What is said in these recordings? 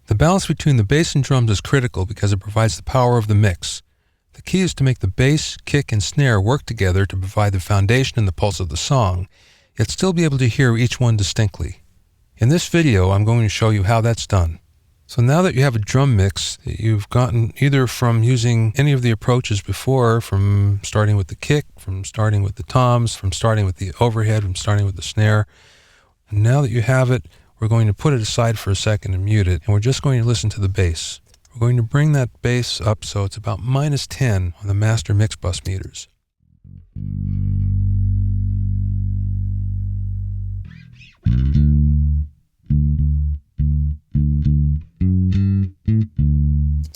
The balance between the bass and drums is critical because it provides the power of the mix. The key is to make the bass, kick, and snare work together to provide the foundation and the pulse of the song, yet still be able to hear each one distinctly. In this video, I'm going to show you how that's done. So now that you have a drum mix that you've gotten either from using any of the approaches before, from starting with the kick, from starting with the toms, from starting with the overhead, from starting with the snare, and now that you have it, we're going to put it aside for a second and mute it, and we're just going to listen to the bass. We're going to bring that bass up so it's about -10 on the master mix bus meters.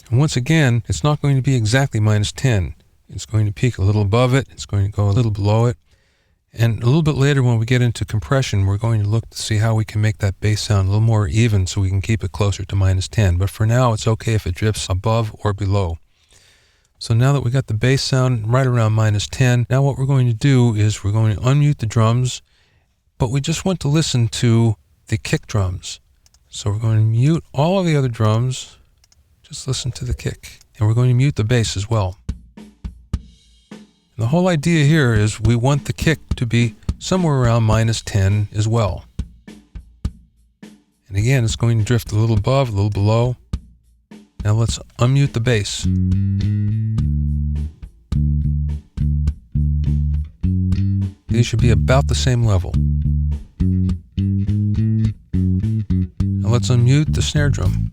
And once again, it's not going to be exactly -10. It's going to peak a little above it, it's going to go a little below it, and a little bit later when we get into compression, we're going to look to see how we can make that bass sound a little more even so we can keep it closer to -10. But for now, it's okay if it drifts above or below. So now that we got the bass sound right around -10, now what we're going to do is we're going to unmute the drums, but we just want to listen to the kick drums. So we're going to mute all of the other drums, just listen to the kick. And we're going to mute the bass as well. And the whole idea here is we want the kick to be somewhere around -10 as well. And again, it's going to drift a little above, a little below. Now let's unmute the bass. These should be about the same level. Now let's unmute the snare drum.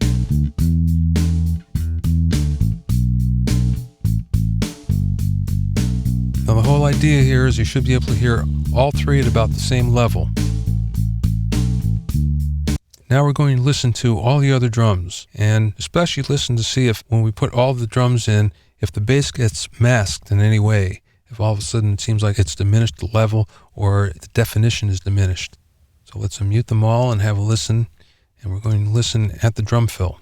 Now the whole idea here is you should be able to hear all three at about the same level. Now we're going to listen to all the other drums, and especially listen to see if when we put all the drums in, if the bass gets masked in any way, if all of a sudden it seems like it's diminished the level or the definition is diminished. So let's unmute them all and have a listen, and we're going to listen at the drum fill.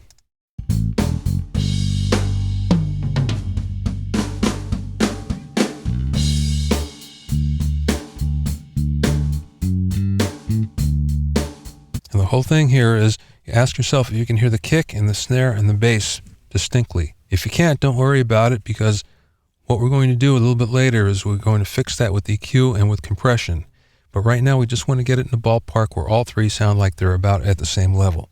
And the whole thing here is you ask yourself if you can hear the kick and the snare and the bass distinctly. If you can't, don't worry about it, because what we're going to do a little bit later is we're going to fix that with EQ and with compression. But right now we just want to get it in the ballpark where all three sound like they're about at the same level.